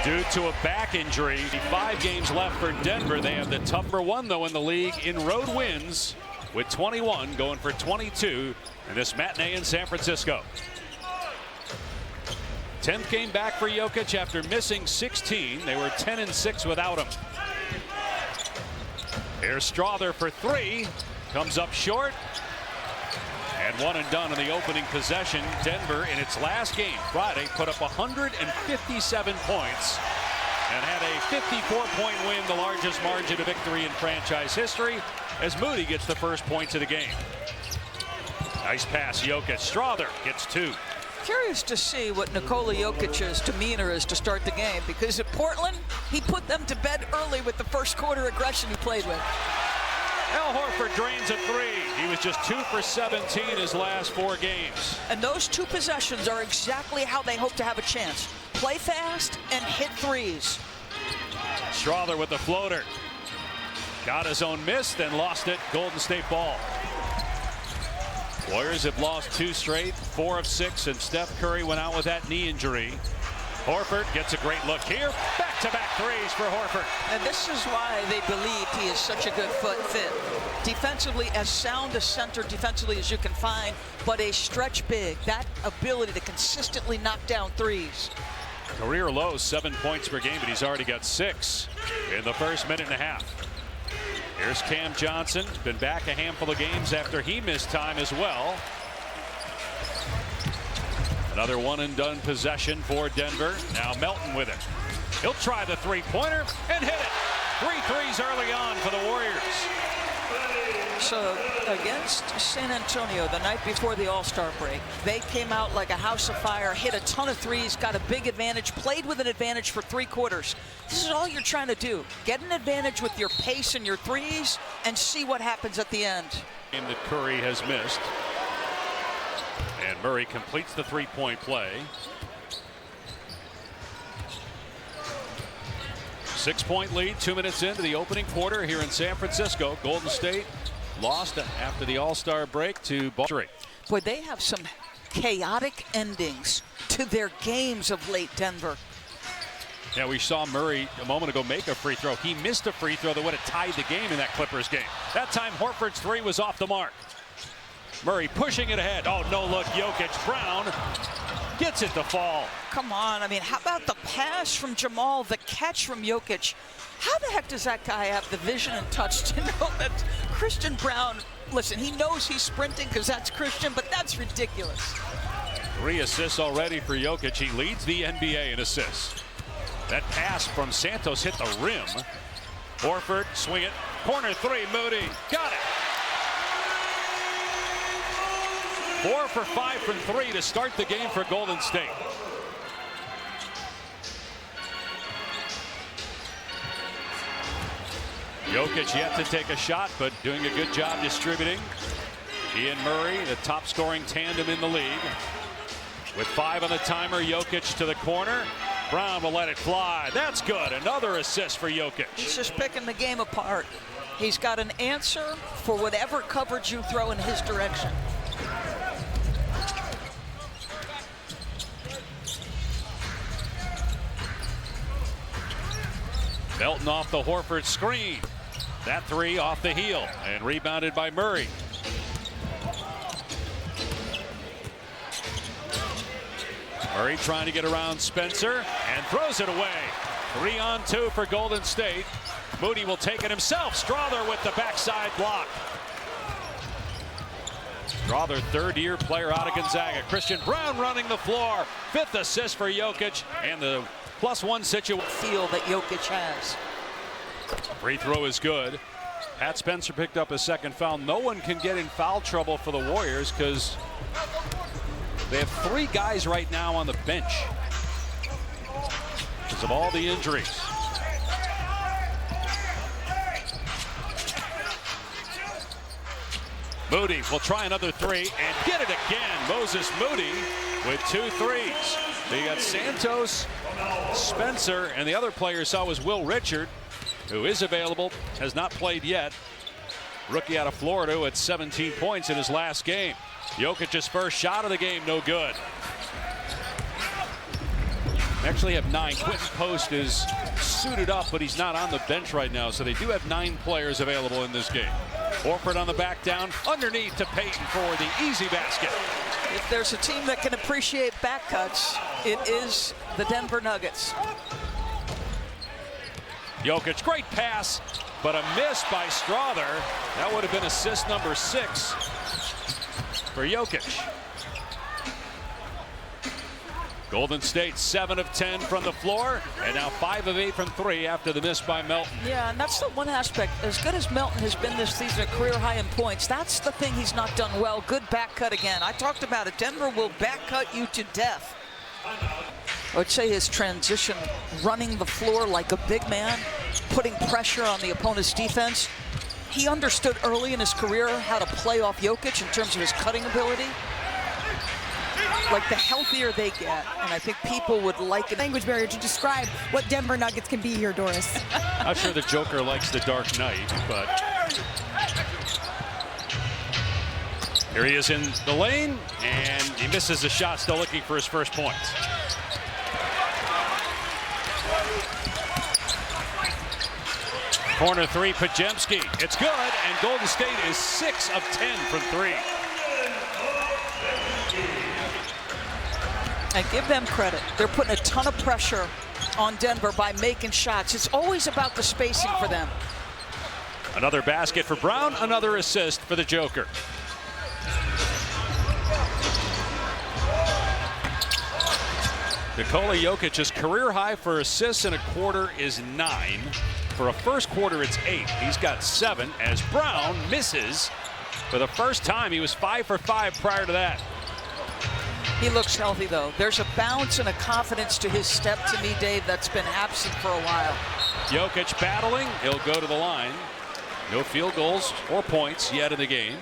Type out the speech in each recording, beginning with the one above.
due to a back injury. 5 games left for Denver. They have the top #1 though in the league in road wins with 21, going for 22 in this matinee in San Francisco. 10th game back for Jokic after missing 16. They were 10-6 without him. Here's Strother for 3. Comes up short. And one and done in the opening possession. Denver in its last game Friday put up 157 points and had a 54-point win, the largest margin of victory in franchise history, as Moody gets the first points of the game. Nice pass, Jokic. Strother gets 2. Curious to see what Nikola Jokic's demeanor is to start the game, because at Portland, he put them to bed early with the first quarter aggression he played with. Al Horford drains a 3. He was just 2 for 17 his last 4 games. And those 2 possessions are exactly how they hope to have a chance. Play fast and hit threes. Strother with the floater. Got his own miss, then lost it. Golden State ball. Warriors have lost 2 straight, 4 of 6, and Steph Curry went out with that knee injury. Horford gets a great look here. Back-to-back threes for Horford. And this is why they believe he is such a good fit. Defensively, as sound a center defensively as you can find, but a stretch big. That ability to consistently knock down threes. Career low 7 points per game, but he's already got 6 in the first minute and a half. Here's Cam Johnson. Been back a handful of games after he missed time as well. Another one and done possession for Denver. Now Melton with it. He'll try the 3-pointer and hit it. 3 threes early on for the Warriors. So against San Antonio the night before the All-Star break, they came out like a house of fire, hit a ton of threes, got a big advantage, played with an advantage for 3 quarters. This is all you're trying to do. Get an advantage with your pace and your threes and see what happens at the end. Game that Curry has missed. And Murray completes the 3-point play. 6-point lead, 2 minutes into the opening quarter here in San Francisco. Golden State lost after the All-Star break to Boston. Boy, they have some chaotic endings to their games of late, Denver. Yeah, we saw Murray a moment ago make a free throw. He missed a free throw that would have tied the game in that Clippers game. That time Horford's 3 was off the mark. Murray pushing it ahead. Oh, no look, Jokic. Brown gets it to fall. Come on, I mean, how about the pass from Jamal, the catch from Jokic? How the heck does that guy have the vision and touch to know that Christian Brown, listen, he knows he's sprinting because that's Christian, but that's ridiculous. 3 assists already for Jokic. He leads the NBA in assists. That pass from Santos hit the rim. Horford, swing it. Corner 3, Moody. Got it. 4 for 5 from 3 to start the game for Golden State. Jokic yet to take a shot, but doing a good job distributing. He and Murray, the top scoring tandem in the league. With 5 on the timer, Jokic to the corner. Brown will let it fly. That's good. Another assist for Jokic. He's just picking the game apart. He's got an answer for whatever coverage you throw in his direction. Melton off the Horford screen. That 3 off the heel and rebounded by Murray. Murray trying to get around Spencer and throws it away. 3 on 2 for Golden State. Moody will take it himself. Strother with the backside block. Strother, 3rd-year player out of Gonzaga. Christian Brown running the floor. 5th assist for Jokic, and the +1 situation. Feel that Jokic has. Free throw is good. Pat Spencer picked up his 2nd foul. No one can get in foul trouble for the Warriors because they have 3 guys right now on the bench because of all the injuries. Moody will try another 3 and get it again. Moses Moody with 2 threes. So you got Santos, Spencer, and the other player you saw was Will Richard, who is available, has not played yet. Rookie out of Florida at 17 points in his last game. Jokic's first shot of the game, no good. They actually have 9. Quentin Post is suited up, but he's not on the bench right now, so they do have 9 players available in this game. Horford on the back down, underneath to Payton for the easy basket. If there's a team that can appreciate back cuts, it is the Denver Nuggets. Jokic, great pass, but a miss by Strother. That would have been assist number 6 for Jokic. Golden State 7 of 10 from the floor, and now 5 of 8 from 3 after the miss by Melton. Yeah, and that's the one aspect. As good as Melton has been this season, a career high in points, that's the thing he's not done well. Good back cut again. I talked about it. Denver will back cut you to death. I would say his transition, running the floor like a big man, putting pressure on the opponent's defense. He understood early in his career how to play off Jokic in terms of his cutting ability. Like, the healthier they get, and I think people would like it. Language barrier to describe what Denver Nuggets can be here, Doris. Not sure the Joker likes the Dark Knight, but here he is in the lane, and he misses the shot, still looking for his first points. Corner 3, Podziemski. It's good, and Golden State is 6 of 10 from 3. And give them credit. They're putting a ton of pressure on Denver by making shots. It's always about the spacing for them. Another basket for Brown, another assist for the Joker. Nikola Jokic's career high for assists in a quarter is 9. For a first quarter, it's 8. He's got 7 as Brown misses for the first time. He was 5 for 5 prior to that. He looks healthy, though. There's a bounce and a confidence to his step, to me, Dave, that's been absent for a while. Jokic battling. He'll go to the line. No field goals or points yet in the game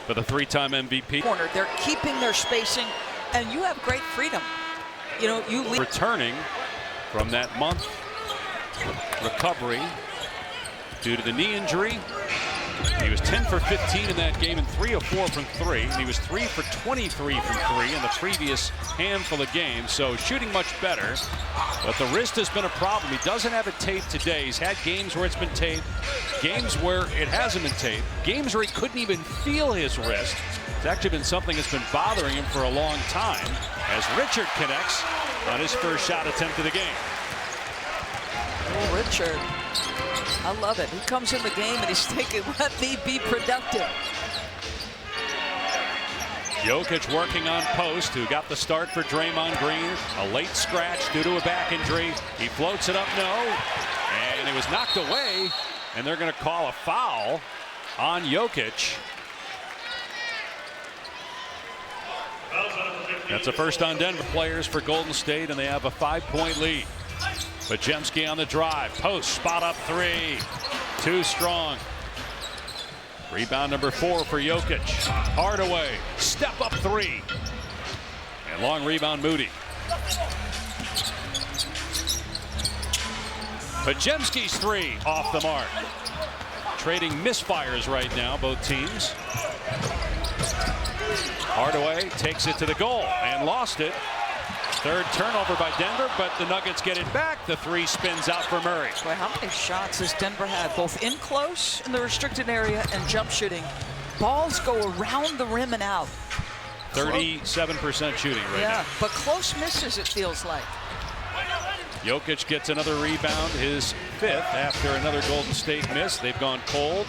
for the 3-time MVP. Corner. They're keeping their spacing, and you have great freedom. You know, you leave. Returning from that month recovery due to the knee injury. He was 10 for 15 in that game and 3 of 4 from 3. And he was 3 for 23 from 3 in the previous handful of games. So shooting much better, but the wrist has been a problem. He doesn't have it taped today. He's had games where it's been taped, games where it hasn't been taped, games where he couldn't even feel his wrist. It's actually been something that's been bothering him for a long time as Richard connects on his first shot attempt of the game. Oh, Richard. I love it. He comes in the game and he's thinking, let me be productive. Jokic working on Post, who got the start for Draymond Green. A late scratch due to a back injury. He floats it up, no. And it was knocked away, and they're going to call a foul on Jokic. That's a first on Denver players for Golden State, and they have a 5-point lead. Podziemski on the drive. Post, spot up 3. Too strong. Rebound number 4 for Jokic. Hardaway, step up 3. And long rebound, Moody. Podziemski's 3 off the mark. Trading misfires right now, both teams. Hardaway takes it to the goal and lost it. Third turnover by Denver, but the Nuggets get it back. The 3 spins out for Murray. Boy, how many shots has Denver had, both in close in the restricted area and jump shooting? Balls go around the rim and out. 37% shooting right now. But close misses, it feels like. Jokic gets another rebound, his 5th after another Golden State miss. They've gone cold.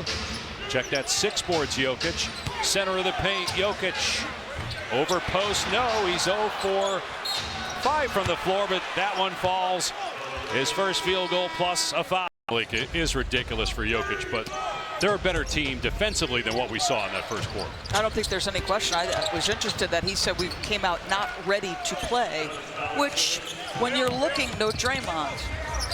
Check that 6 boards, Jokic. Center of the paint, Jokic. Over post, no, he's 0 for 5 from the floor, but that one falls. His first field goal plus a foul. It is ridiculous for Jokic, but they're a better team defensively than what we saw in that first quarter. I don't think there's any question. I was interested that he said we came out not ready to play, which when you're looking, no Draymond,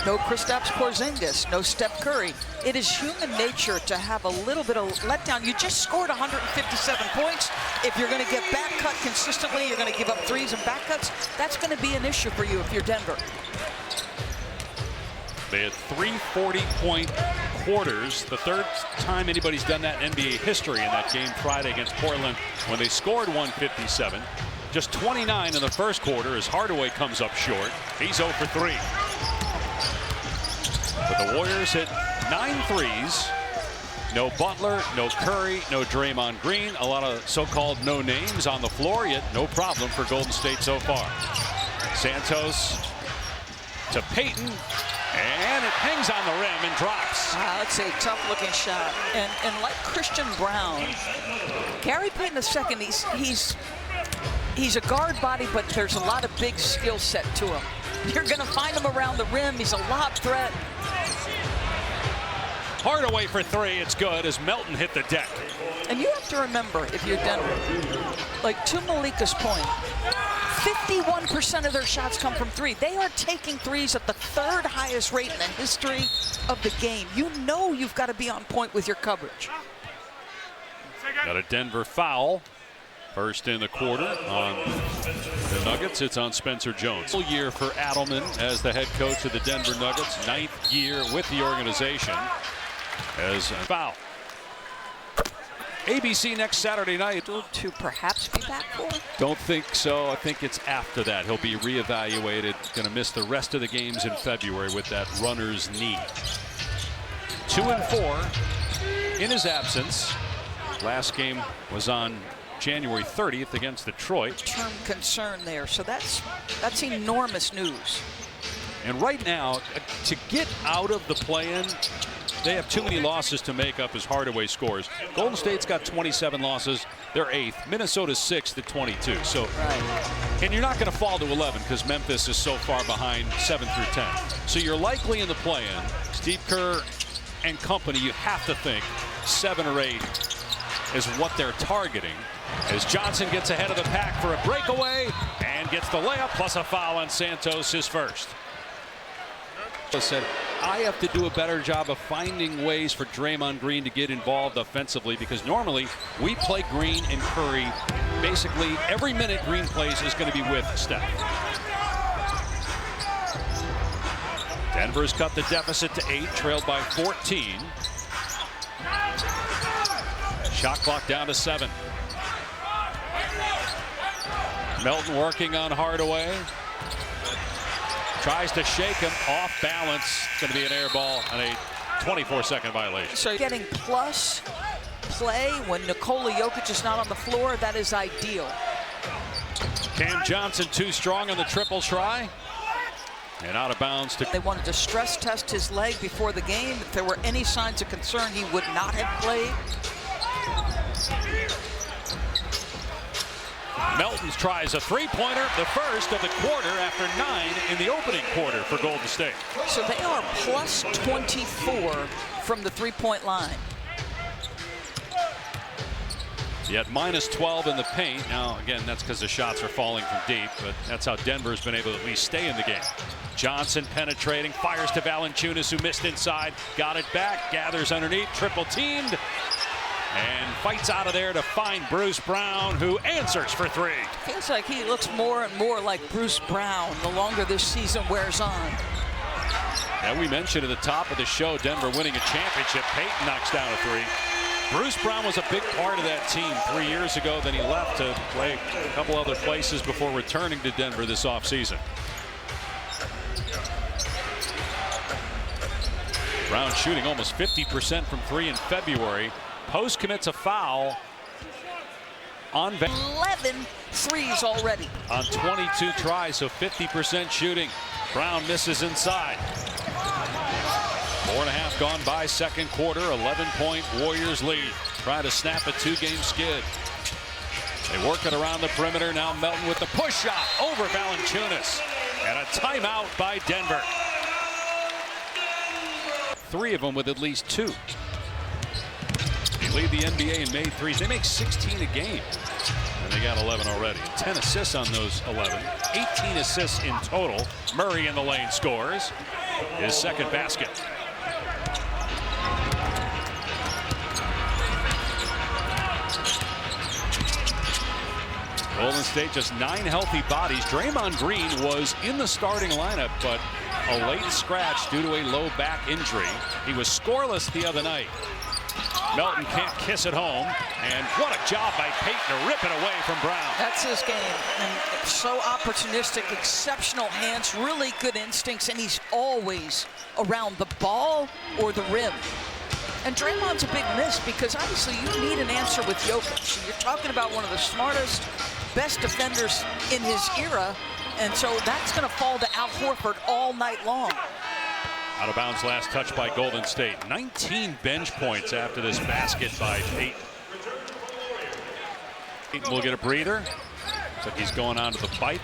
no Kristaps Porzingis, no Steph Curry. It is human nature to have a little bit of letdown. You just scored 157 points. If you're going to get back cut consistently, you're going to give up 3s and back cuts. That's going to be an issue for you if you're Denver. They had 3 40-point quarters. The 3rd time anybody's done that in NBA history in that game Friday against Portland when they scored 157. Just 29 in the first quarter as Hardaway comes up short. He's 0 for 3. But the Warriors hit 9 threes. No Butler, no Curry, no Draymond Green. A lot of so-called no names on the floor, yet no problem for Golden State so far. Santos to Payton, and it hangs on the rim and drops. Wow, that's a tough-looking shot. And like Christian Brown, Gary Payton II, he's a guard body, but there's a lot of big skill set to him. You're going to find him around the rim. He's a lob threat. Hardaway for 3. It's good as Melton hit the deck. And you have to remember, if you're Denver, like to Malika's point, 51% of their shots come from 3. They are taking threes at the 3rd highest rate in the history of the game. You know you've got to be on point with your coverage. Got a Denver foul. First in the quarter on the Nuggets. It's on Spencer Jones. Full year for Adelman as the head coach of the Denver Nuggets. 9th year with the organization as a foul. ABC next Saturday night. To perhaps be back for? Don't think so. I think it's after that. He'll be reevaluated. Going to miss the rest of the games in February with that runner's knee. 2 and 4 in his absence. Last game was on January 30th against Detroit. Term concern there, so that's enormous news. And right now, to get out of the play-in, they have too many losses to make up as Hardaway scores. Golden State's got 27 losses. They're 8th. Minnesota's 6th at 22. So, and you're not going to fall to 11 because Memphis is so far behind 7 through 10. So you're likely in the play-in. Steve Kerr and company, you have to think 7 or 8 is what they're targeting. As Johnson gets ahead of the pack for a breakaway and gets the layup plus a foul on Santos, his first. Said, I have to do a better job of finding ways for Draymond Green to get involved offensively because normally we play Green and Curry. Basically, every minute Green plays is going to be with Steph. Denver's cut the deficit to 8, trailed by 14. Shot clock down to 7. Melton working on Hardaway. Tries to shake him off balance. It's going to be an air ball and a 24-second violation. So getting plus play when Nikola Jokic is not on the floor, that is ideal. Cam Johnson too strong on the triple try. And out of bounds to... They wanted to stress test his leg before the game. If there were any signs of concern, he would not have played. Melton tries a three-pointer, the first of the quarter after 9 in the opening quarter for Golden State. So they are plus 24 from the three-point line. Yet minus 12 in the paint. Now, again, that's because the shots are falling from deep, but that's how Denver's been able to at least stay in the game. Johnson penetrating, fires to Valanciunas, who missed inside, got it back, gathers underneath, triple teamed, and fights out of there to find Bruce Brown, who answers for 3. Feels like he looks more and more like Bruce Brown the longer this season wears on. And we mentioned at the top of the show, Denver winning a championship. Payton knocks down a 3. Bruce Brown was a big part of that team 3 years ago. Then he left to play a couple other places before returning to Denver this offseason. Brown shooting almost 50% from 3 in February. Post commits a foul on 11 threes already. On 22 tries, so 50% shooting. Brown misses inside. 4.5 gone by second quarter. 11-point Warriors lead. Try to snap a 2-game skid. They work it around the perimeter. Now Melton with the push shot over Valanciunas. And a timeout by Denver. 3 of them with at least 2. They lead the NBA in made threes. They make 16 a game. And they got 11 already. 10 assists on those 11. 18 assists in total. Murray in the lane scores his second basket. Golden State just 9 healthy bodies. Draymond Green was in the starting lineup, but a late scratch due to a low back injury. He was scoreless the other night. Melton can't kiss it home. And what a job by Payton to rip it away from Brown. That's his game. And so opportunistic, exceptional hands, really good instincts, and he's always around the ball or the rim. And Draymond's a big miss because obviously you need an answer with Jokic. You're talking about one of the smartest, best defenders in his era, and so that's going to fall to Al Horford all night long. Out of bounds last touch by Golden State. 19 bench points after this basket by Payton. Payton will get a breather. Looks like he's going onto the bike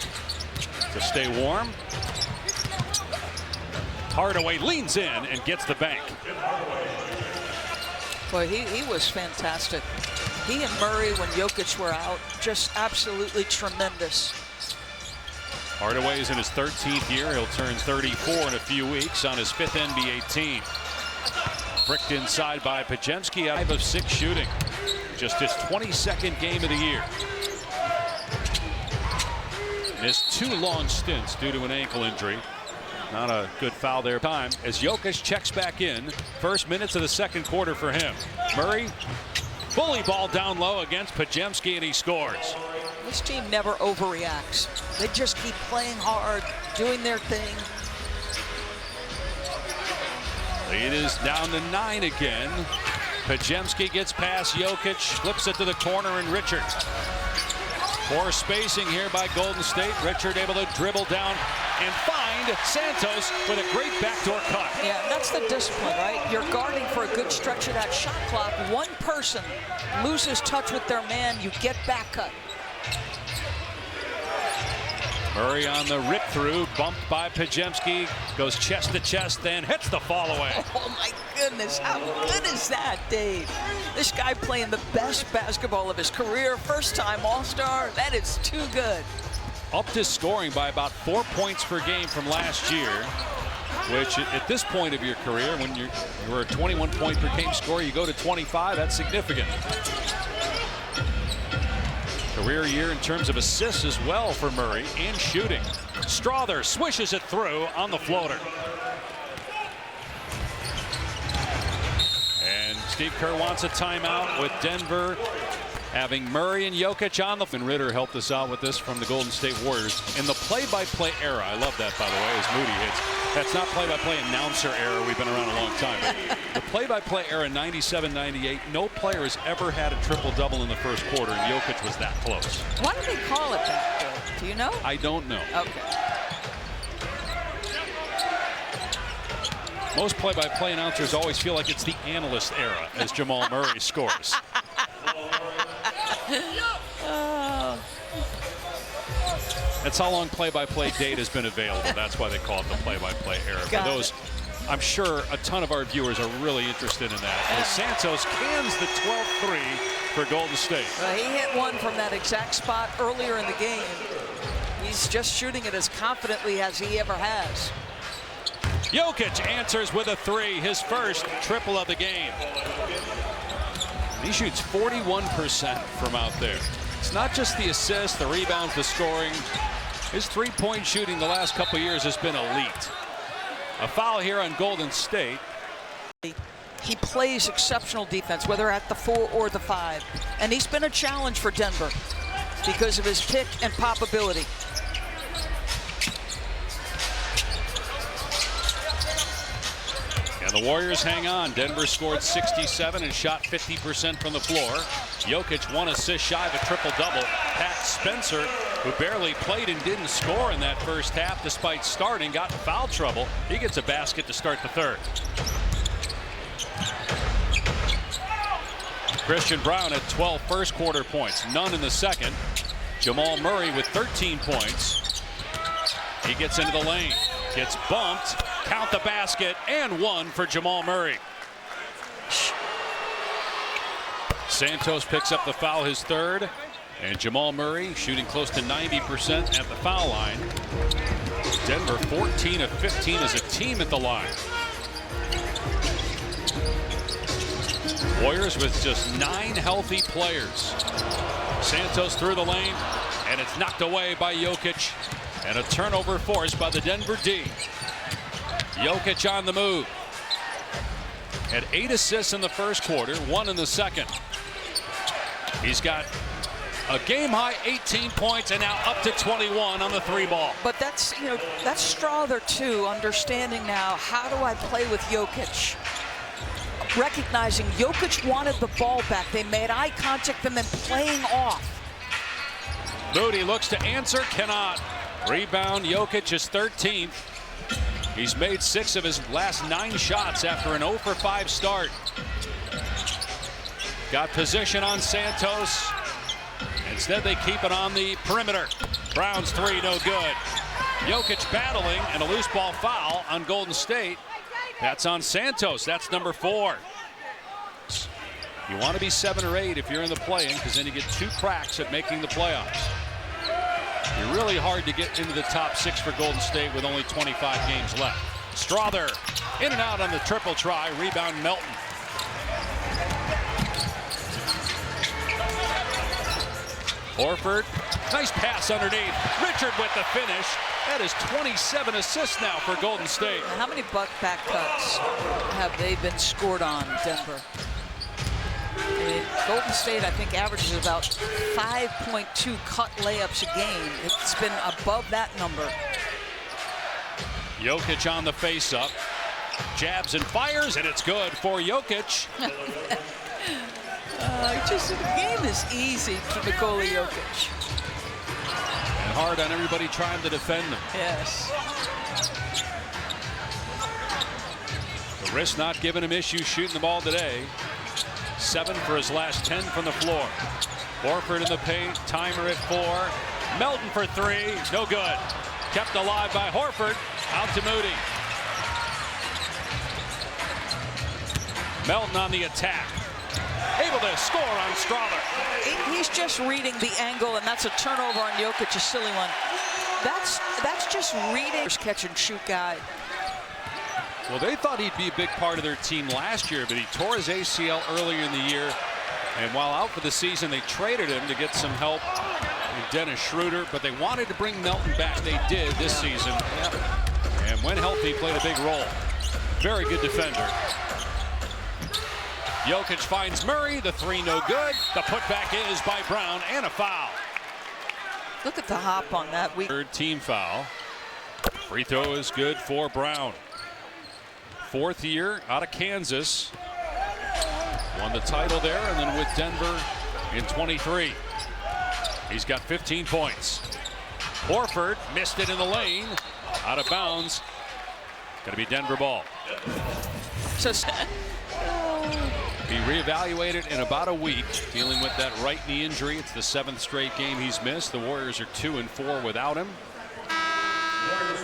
to stay warm. Hardaway leans in and gets the bank. Boy, he was fantastic. He and Murray, when Jokic were out, just absolutely tremendous. Hardaway is in his 13th year. He'll turn 34 in a few weeks on his 5th NBA team. Bricked inside by Podziemski, 5 of 6 shooting. Just his 22nd game of the year. Missed 2 long stints due to an ankle injury. Not a good foul there. Time as Jokic checks back in. First minutes of the second quarter for him. Murray, bully ball down low against Podziemski, and he scores. This team never overreacts. They just keep playing hard, doing their thing. Lead is down to 9 again. Podziemski gets past Jokic, flips it to the corner, and Richard. Poor spacing here by Golden State. Richard able to dribble down and find Santos with a great backdoor cut. Yeah, that's the discipline, right? You're guarding for a good stretch of that shot clock. One person loses touch with their man, you get back cut. Murray on the rip through, bumped by Podziemski, goes chest to chest, then hits the fall away. Oh my goodness, how good is that, Dave? This guy playing the best basketball of his career, first time All-Star, that is too good. Upped his scoring by about 4 points per game from last year, which at this point of your career, when you were a 21 point per game scorer, you go to 25, that's significant. Career year in terms of assists as well for Murray and shooting. Strother swishes it through on the floater. And Steve Kerr wants a timeout with Denver having Murray and Jokic on the. And Ritter helped us out with this from the Golden State Warriors. In the play-by-play era, I love that, by the way, as Moody hits. That's not play-by-play announcer era. We've been around a long time. But the play-by-play era, 97-98, no player has ever had a triple-double in the first quarter, and Jokic was that close. Why do they call it that, though? Do you know? I don't know. Okay. Most play-by-play announcers always feel like it's the analyst era as Jamal Murray scores. That's how long play-by-play data has been available. That's why they call it the play-by-play era. For those, I'm sure a ton of our viewers are really interested in that. As Santos cans the 12th three for Golden State. He hit one from that exact spot earlier in the game. He's just shooting it as confidently as he ever has. Jokic answers with a 3, his first triple of the game. He shoots 41% from out there. It's not just the assists, the rebounds, the scoring. His three-point shooting the last couple years has been elite. A foul here on Golden State. He plays exceptional defense, whether at the 4 or the 5. And he's been a challenge for Denver because of his pick and pop ability. And the Warriors hang on. Denver scored 67 and shot 50% from the floor. Jokic 1 assist shy of a triple-double. Pat Spencer, who barely played and didn't score in that first half despite starting, got in foul trouble. He gets a basket to start the third. Christian Brown had 12 first quarter points, none in the second. Jamal Murray with 13 points. He gets into the lane, gets bumped. Count the basket, and 1 for Jamal Murray. Santos picks up the foul, his third, and Jamal Murray shooting close to 90% at the foul line. Denver 14 of 15 as a team at the line. Warriors with just 9 healthy players. Santos through the lane, and it's knocked away by Jokic, and a turnover forced by the Denver D. Jokic on the move. Had 8 assists in the first quarter, 1 in the second. He's got a game-high 18 points and now up to 21 on the 3-ball. But that's, that's Strawther too, understanding now, how do I play with Jokic? Recognizing Jokic wanted the ball back. They made eye contact and then playing off. Moody looks to answer, cannot. Rebound, Jokic is 13th. He's made 6 of his last 9 shots after an 0 for 5 start. Got position on Santos. Instead, they keep it on the perimeter. Brown's 3, no good. Jokic battling and a loose ball foul on Golden State. That's on Santos. That's number 4. You want to be 7 or 8 if you're in the play-in, because then you get 2 cracks at making the playoffs. You're really hard to get into the top 6 for Golden State with only 25 games left. Strawther in and out on the triple try. Rebound Melton. Horford, nice pass underneath. Richard with the finish. That is 27 assists now for Golden State. How many back cuts have they been scored on, Denver? Golden State, I think, averages about 5.2 cut layups a game. It's been above that number. Jokic on the face-up. Jabs and fires, and it's good for Jokic. The game is easy for Nikola Jokic. And hard on everybody trying to defend him. Yes. The wrist not giving him issues shooting the ball today. 7 for his last 10 from the floor. Horford in the paint, timer at 4. Melton for 3, no good. Kept alive by Horford, out to Moody. Melton on the attack. Able to score on Strawther. He's just reading the angle, and that's a turnover on Jokic, a silly one. That's just reading. Catch and shoot guy. Well, they thought he'd be a big part of their team last year, but he tore his ACL earlier in the year. And while out for the season, they traded him to get some help in Dennis Schroeder, but they wanted to bring Melton back. They did this season. And when healthy, played a big role. Very good defender. Jokic finds Murray, the 3 no good. The putback is by Brown, and a foul. Look at the hop on that. Third team foul. Free throw is good for Brown. 4th year out of Kansas. Won the title there, and then with Denver in 23. He's got 15 points. Horford missed it in the lane. Out of bounds. Going to be Denver ball. So be reevaluated in about a week, dealing with that right knee injury. It's the 7th straight game he's missed. The Warriors are 2-4 without him.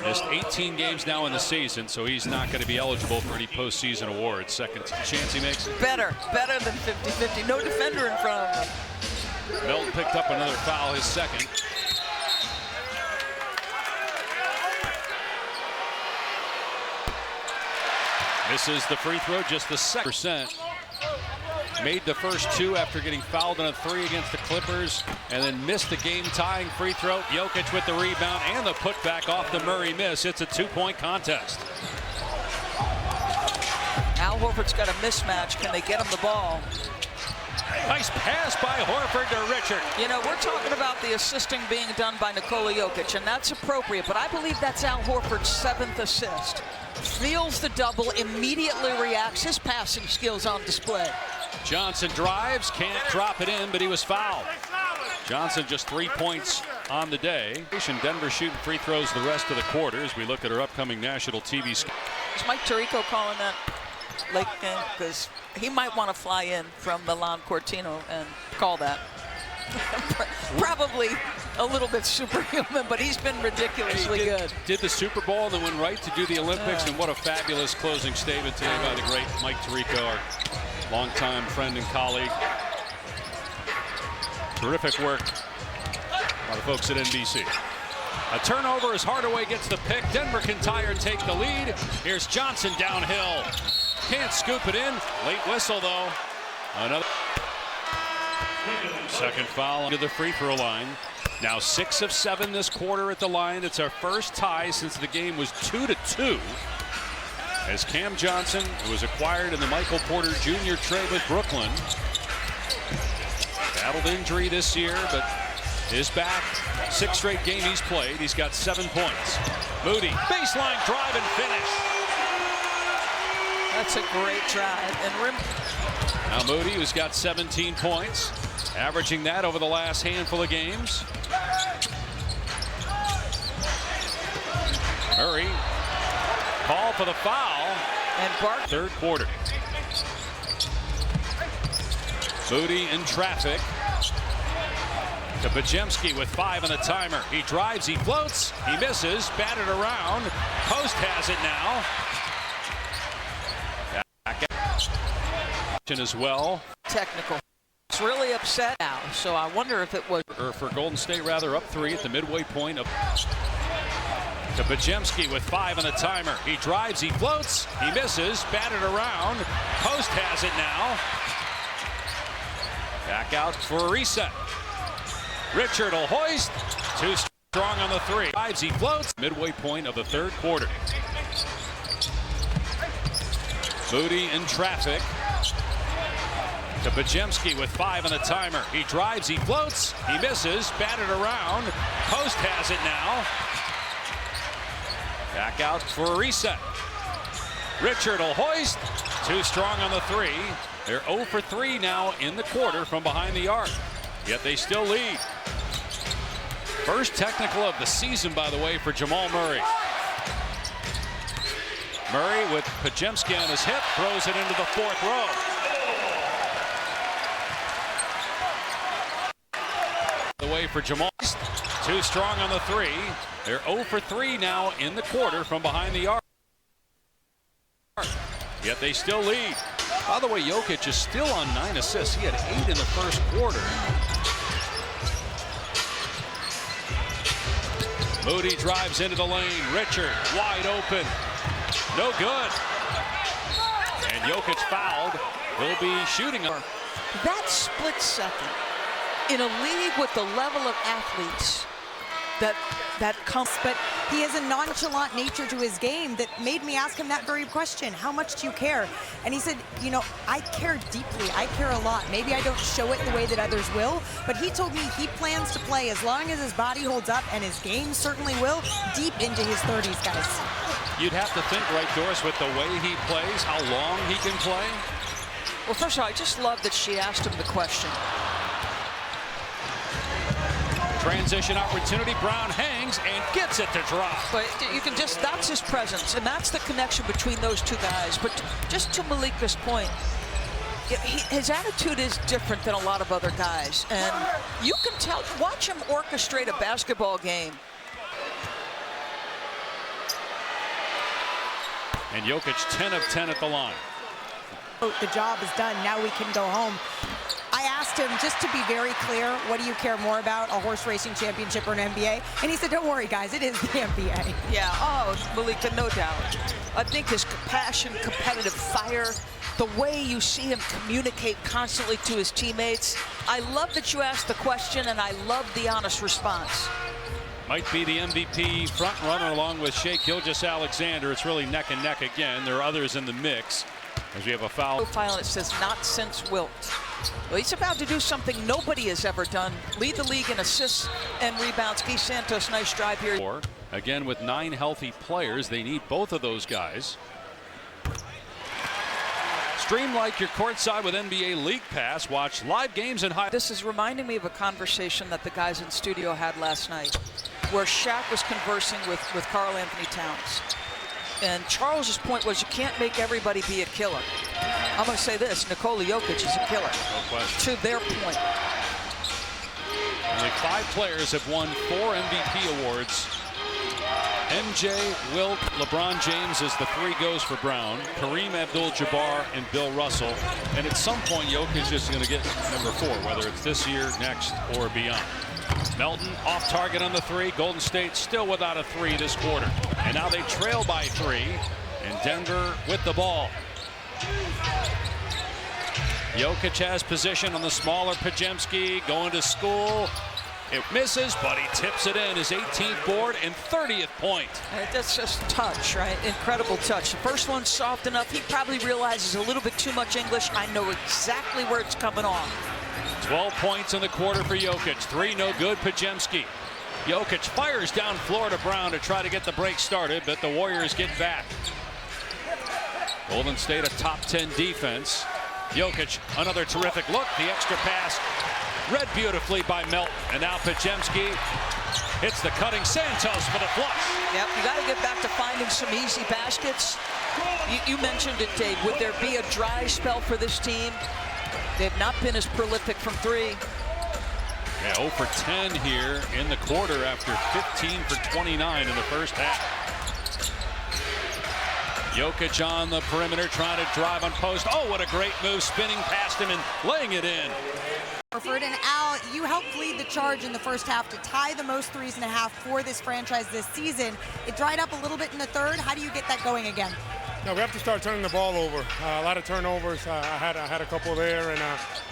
Missed 18 games now in the season, so he's not going to be eligible for any postseason awards. Second chance he makes it. Better than 50-50. No defender in front of him. Melton picked up another foul, his second. Misses the free throw, just the 2%. Made the first 2 after getting fouled on a 3 against the Clippers, and then missed the game-tying free throw. Jokic with the rebound and the putback off the Murray miss. It's a 2-point contest. Al Horford's got a mismatch. Can they get him the ball? Nice pass by Horford to Richard. We're talking about the assisting being done by Nikola Jokic, and that's appropriate, but I believe that's Al Horford's 7th assist. Feels the double, immediately reacts. His passing skills on display. Johnson drives, can't drop it in, but he was fouled. Johnson just 3 points on the day. Denver shooting free throws the rest of the quarter as we look at our upcoming national TV schedule. Is Mike Tirico calling that late game? Because he might want to fly in from Milan Cortino and call that. Probably a little bit superhuman, but he's been ridiculously good. Did the Super Bowl and then went right to do the Olympics, and what a fabulous closing statement today by the great Mike Tirico, our longtime friend and colleague. Terrific work by the folks at NBC. A turnover as Hardaway gets the pick. Denver can tie or take the lead. Here's Johnson downhill. Can't scoop it in. Late whistle, though. Another second foul to the free throw line. Now 6 of 7 this quarter at the line. It's our first tie since the game was 2-2. as Cam Johnson, who was acquired in the Michael Porter Jr. trade with Brooklyn, battled injury this year, but is back. 6th straight game he's played. He's got 7 points. Moody, baseline drive and finish. That's a great drive. And rim. Now Moody, who's got 17 points, averaging that over the last handful of games. Murray, call for the foul. And Bart. 3rd quarter. Moody in traffic. To Pajemski with 5 on the timer. He drives, he floats, he misses, batted around. Post has it now. Back out as well. Technical. It's really upset now, so I wonder if it was. Or for Golden State, rather, up 3 at the midway point of. To Pajemski with 5 on the timer. He drives, he floats, he misses, batted around. Post has it now. Back out for a reset. Richard will hoist. Too strong on the 3. Drives, he floats. Midway point of the 3rd quarter. Moody in traffic. To Pajemski with 5 on the timer. He drives, he floats, he misses, batted around. Post has it now. Back out for a reset. Richard will hoist. Too strong on the 3. They're 0 for 3 now in the quarter from behind the arc. Yet they still lead. First technical of the season, by the way, for Jamal Murray. Murray with Pajemski on his hip, throws it into the 4th row. The way for Jamal. Too strong on the 3. They're 0 for 3 now in the quarter from behind the arc. Yet they still lead. By the way, Jokic is still on 9 assists. He had 8 in the 1st quarter. Moody drives into the lane. Richard wide open. No good. And Jokic fouled. He'll be shooting. That split second in a league with the level of athletes that comes. But he has a nonchalant nature to his game that made me ask him that very question. How much do you care? And he said, you know, I care deeply. I care a lot. Maybe I don't show it the way that others will, but he told me he plans to play as long as his body holds up, and his game certainly will, deep into his 30s, guys. You'd have to think, right, Doris, with the way he plays, how long he can play? Well, first of all, I just love that she asked him the question. Transition opportunity. Brown hangs and gets it to drop. But you can just, that's his presence, and that's the connection between those two guys. But just to Malika's point, his attitude is different than a lot of other guys. And you can tell, watch him orchestrate a basketball game. And Jokic 10 of 10 at the line. The job is done. Now we can go home. I asked him, just to be very clear, what do you care more about, a horse racing championship or an NBA? And he said, don't worry, guys, it is the NBA. Yeah, oh, Malika, no doubt. I think his passion, competitive fire, the way you see him communicate constantly to his teammates. I love that you asked the question, and I love the honest response. Might be the MVP front runner along with Shai Gilgeous-Alexander. It's really neck and neck again. There are others in the mix as we have a foul. Profile, it says not since Wilt. Well, he's about to do something nobody has ever done. Lead the league in assists and rebounds. Keith Santos, nice drive here. Again, with 9 healthy players, they need both of those guys. Stream like your courtside with NBA League Pass. Watch live games and high. This is reminding me of a conversation that the guys in studio had last night, where Shaq was conversing with Karl Anthony Towns. And Charles's point was, you can't make everybody be a killer. I'm going to say this, Nikola Jokic is a killer. No question. To their point. Only 5 players have won 4 MVP awards. MJ, Wilt, LeBron James as the 3 goes for Brown, Kareem Abdul-Jabbar, and Bill Russell. And at some point, Jokic is going to get number 4, whether it's this year, next, or beyond. Melton off target on the 3. Golden State still without a 3 this quarter. And now they trail by 3. And Denver with the ball. Jokic has position on the smaller Pajemski, going to school. It misses, but he tips it in, his 18th board and 30th point. That's just touch, right? Incredible touch. The first one's soft enough. He probably realizes a little bit too much English. I know exactly where it's coming off. 12 points in the quarter for Jokic. 3 no good. Pajemski. Jokic fires down floor to Brown to try to get the break started, but the Warriors get back. Golden State a top 10 defense. Jokic, another terrific look. The extra pass read beautifully by Melton. And now Pajemski hits the cutting Santos for the flush. Yep, you got to get back to finding some easy baskets. You mentioned it, Dave. Would there be a dry spell for this team? They've not been as prolific from three. Yeah, 0 for 10 here in the quarter after 15 for 29 in the first half. Jokic on the perimeter trying to drive on post. Oh, what a great move, spinning past him and laying it in. And Al, you helped lead the charge in the first half to tie the most threes in a half for this franchise this season. It dried up a little bit in the third. How do you get that going again? No, we have to start turning the ball over. A lot of turnovers. I had a couple there, and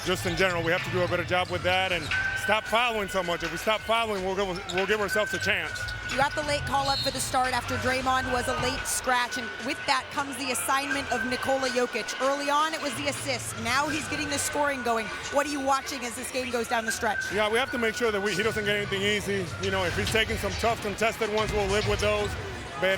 just in general, we have to do a better job with that and stop fouling so much. If we stop fouling, we'll give ourselves a chance. You got the late call up for the start after Draymond was a late scratch, and with that comes the assignment of Nikola Jokic. Early on, it was the assist. Now he's getting the scoring going. What are you watching as this game goes down the stretch? Yeah, we have to make sure that he doesn't get anything easy. You know, if he's taking some tough contested ones, we'll live with those. But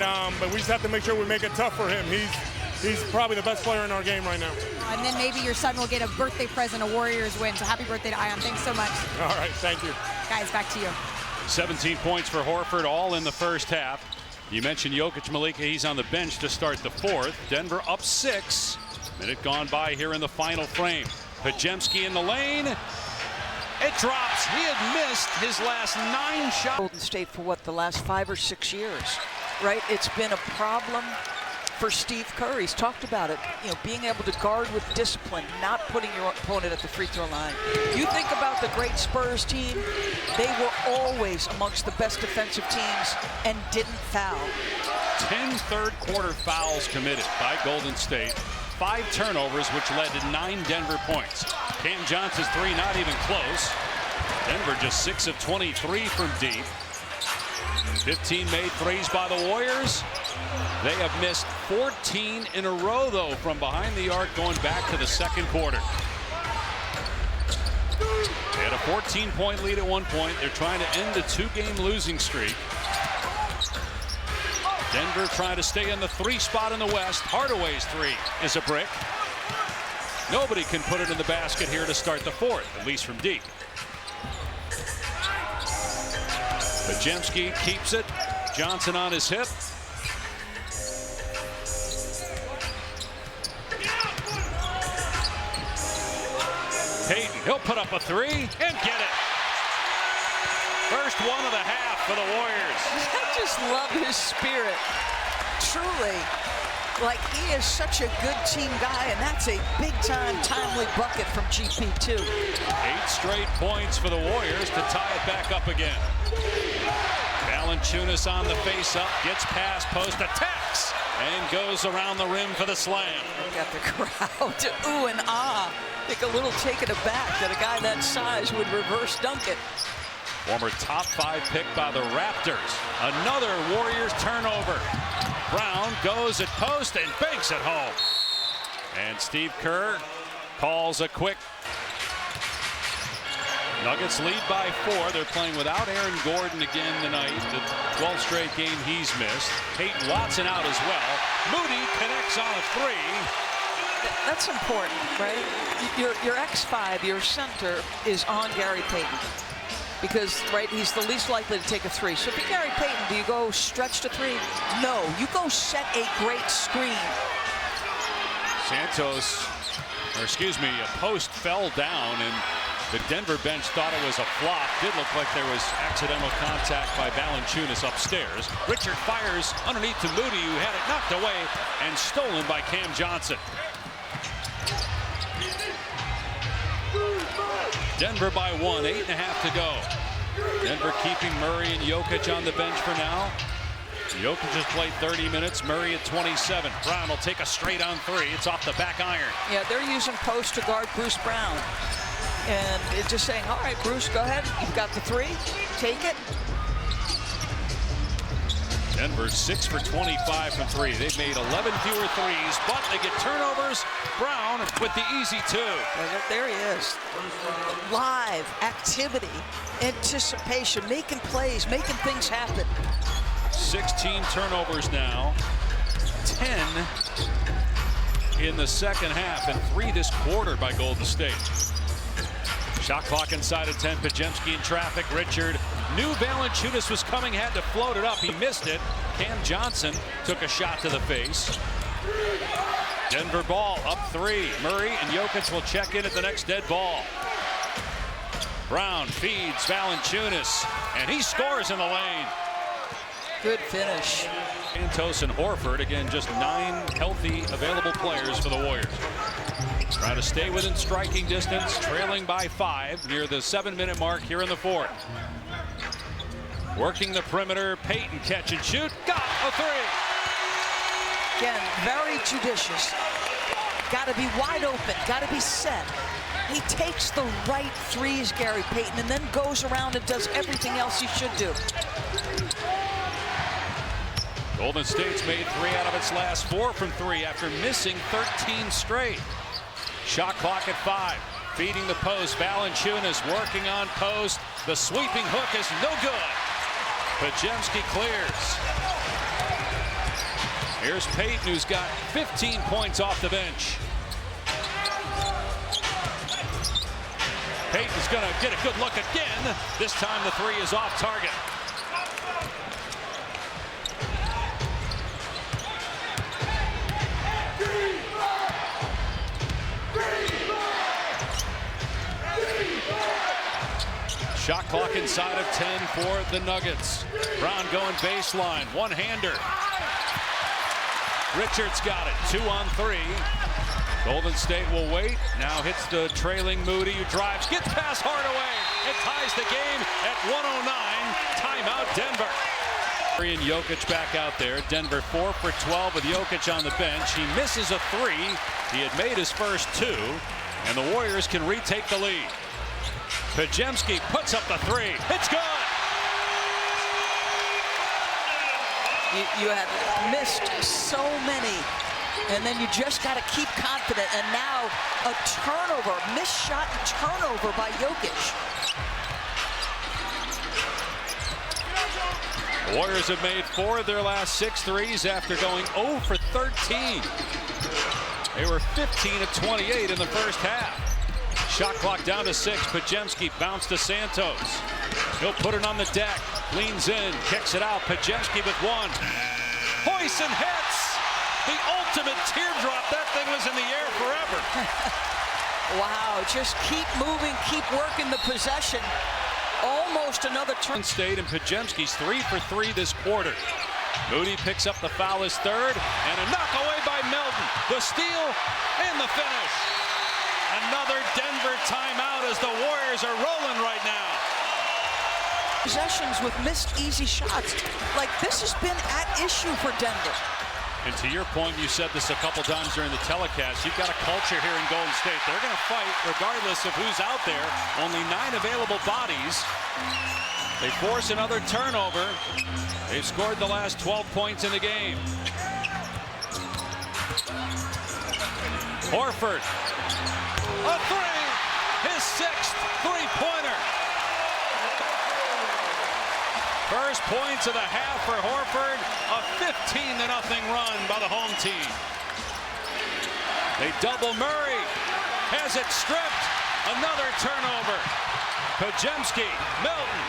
we just have to make sure we make it tough for him. He's probably the best player in our game right now. And then maybe your son will get a birthday present, a Warriors win. So happy birthday to Ion. Thanks so much. All right, thank you. Guys, back to you. 17 points for Horford, all in the first half. You mentioned Jokic, Malika. He's on the bench to start the fourth. Denver up 6. Minute gone by here in the final frame. Pajemski in the lane. It drops. He had missed his last 9 shots. Golden State for what, the last 5 or 6 years, right? It's been a problem for Steve Kerr. He's talked about it, you know, being able to guard with discipline, not putting your opponent at the free throw line. You think about the great Spurs team, they were always amongst the best defensive teams and didn't foul. 10 third quarter fouls committed by Golden State. 5 turnovers, which led to 9 Denver points. Cam Johnson's 3 not even close. Denver just 6 of 23 from deep. 15 made threes by the Warriors. They have missed 14 in a row, though, from behind the arc going back to the second quarter. They had a 14-point lead at one point. They're trying to end a 2-game losing streak. Denver trying to stay in the 3 spot in the West. Hardaway's 3 is a brick. Nobody can put it in the basket here to start the fourth, at least from deep. Pajemski keeps it. Johnson on his hip. Payton, he'll put up a 3 and get it. First one of the half for the Warriors. I just love his spirit. Truly, like, he is such a good team guy, and that's a big-time, timely bucket from GP2. 8 straight points for the Warriors to tie it back up again. Valanciunas on the face-up, gets past post, attacks, and goes around the rim for the slam. Look at the crowd to ooh and ah. I think a little taken aback that a guy that size would reverse dunk it. Former top 5 pick by the Raptors. Another Warriors turnover. Brown goes at post and banks it home. And Steve Kerr calls a quick. Nuggets lead by 4. They're playing without Aaron Gordon again tonight. The 12th straight game he's missed. Peyton Watson out as well. Moody connects on a 3. That's important, right? Your X5, your center, is on Gary Payton. Because, right, he's the least likely to take a 3. So if you're Gary Payton, do you go stretch to 3? No, you go set a great screen. Santos, or excuse me, a post fell down, and the Denver bench thought it was a flop. Did look like there was accidental contact by Valanciunas upstairs. Richard fires underneath to Moody, who had it knocked away and stolen by Cam Johnson. Denver by 1, 8.5 to go. Denver keeping Murray and Jokic on the bench for now. Jokic has played 30 minutes, Murray at 27. Brown will take a straight on 3. It's off the back iron. Yeah, they're using post to guard Bruce Brown. And it's just saying, all right, Bruce, go ahead. You've got the three. Take it. Denver 6 for 25 from three. They've made 11 fewer threes, but they get turnovers. Brown with the easy two. There he is. Live activity, anticipation, making plays, making things happen. 16 turnovers now. 10 in the second half and 3 this quarter by Golden State. Shot clock inside of 10. Podziemski in traffic. Richard knew Valanciunas was coming, had to float it up. He missed it. Cam Johnson took a shot to the face. Denver ball up 3. Murray and Jokic will check in at the next dead ball. Brown feeds Valanciunas, and he scores in the lane. Good finish. Santos and Horford, again, just 9 healthy available players for the Warriors. Trying to stay within striking distance, trailing by 5 near the 7-minute mark here in the fourth. Working the perimeter, Payton catch and shoot, got a 3. Again, very judicious. Got to be wide open, got to be set. He takes the right threes, Gary Payton, and then goes around and does everything else he should do. Golden State's made 3 out of its last 4 from 3 after missing 13 straight. Shot clock at 5. Feeding the post. Valanciunas working on post. The sweeping hook is no good. Podziemski clears. Here's Payton, who's got 15 points off the bench. Payton's going to get a good look again. This time the 3 is off target. Shot clock inside of 10 for the Nuggets. Brown going baseline, one-hander. Richards got it, 2 on 3. Golden State will wait. Now hits the trailing Moody, who drives, gets past Hardaway, and ties the game at 109. Timeout, Denver. And Jokic back out there. Denver 4 for 12 with Jokic on the bench. He misses a 3. He had made his first 2, and the Warriors can retake the lead. Podziemski puts up the 3. It's good. You have missed so many, and then you just got to keep confident. And now a turnover, missed shot and turnover by Jokic. The Warriors have made 4 of their last 6 threes after going 0 for 13. They were 15 of 28 in the first half. Shot clock down to 6. Podziemski bounced to Santos. He'll put it on the deck. Leans in, kicks it out. Podziemski with 1. Hoyson hits. The ultimate teardrop. That thing was in the air forever. Wow, just keep moving, keep working the possession. Almost another turn. State and Podziemski's 3 for 3 this quarter. Moody picks up the foul, his 3rd, and a knock away by Melton. The steal and the finish. Another Denver timeout as the Warriors are rolling right now. Possessions with missed easy shots. Like, this has been at issue for Denver. And to your point, you said this a couple times during the telecast, you've got a culture here in Golden State. They're going to fight regardless of who's out there. Only 9 available bodies. They force another turnover. They've scored the last 12 points in the game. Horford. A 3, his 6th three-pointer. First points of the half for Horford. A 15-0 run by the home team. They double Murray. Has it stripped. Another turnover. Podziemski, Melton.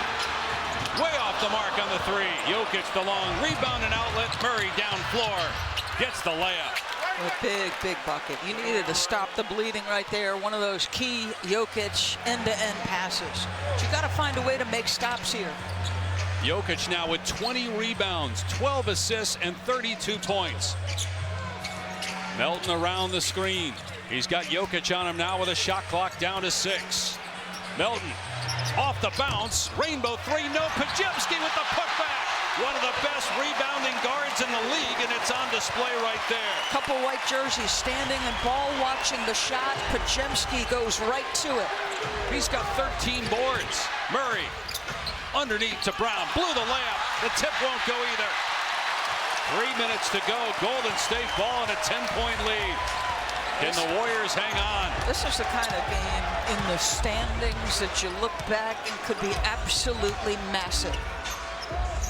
Way off the mark on the 3. Jokic the long rebound and outlet. Murray down floor. Gets the layup. A big bucket. You needed to stop the bleeding right there. One of those key Jokic end-to-end passes. But you got to find a way to make stops here. Jokic now with 20 rebounds, 12 assists, and 32 points. Melton around the screen. He's got Jokic on him now with a shot clock down to 6. Melton off the bounce. Rainbow 3, no. Podziemski with the putback. One of the best rebounding guards in the league, and it's on display right there. Couple white jerseys standing and ball watching the shot. Podziemski goes right to it. He's got 13 boards. Murray underneath to Brown. Blew the layup. The tip won't go either. 3 minutes to go. Golden State ball in a 10-point lead. Can the Warriors hang on? This is the kind of game in the standings that you look back and could be absolutely massive.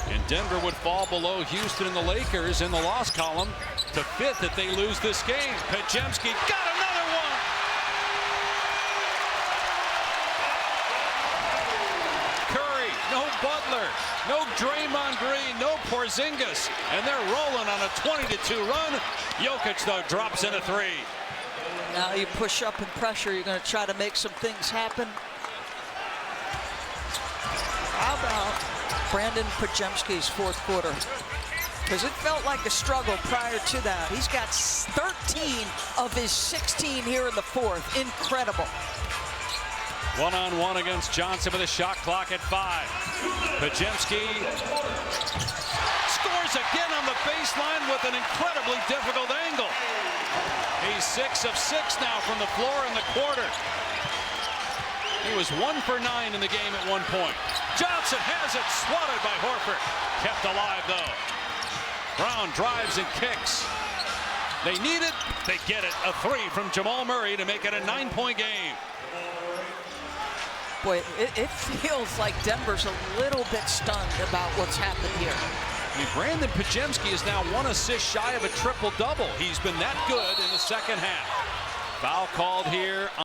And Denver would fall below Houston and the Lakers in the loss column to 5th if they lose this game. Podziemski got another one. Curry, no Butler, no Draymond Green, no Porzingis, and they're rolling on a 20-2 run. Jokic, though, drops in a 3. Now you push up and pressure. You're going to try to make some things happen. How about Brandon Podziemski's fourth quarter? Because it felt like a struggle prior to that. He's got 13 of his 16 here in the fourth. Incredible. One-on-one against Johnson with a shot clock at 5. Podziemski scores again on the baseline with an incredibly difficult angle. He's 6 of 6 now from the floor in the quarter. He was 1 for 9 in the game at one point. Johnson has it, swatted by Horford. Kept alive, though. Brown drives and kicks. They need it, they get it. A 3 from Jamal Murray to make it a 9-point game. Boy, it feels like Denver's a little bit stunned about what's happened here. I mean, Brandon Podziemski is now 1 assist shy of a triple-double. He's been that good in the second half. Foul called here on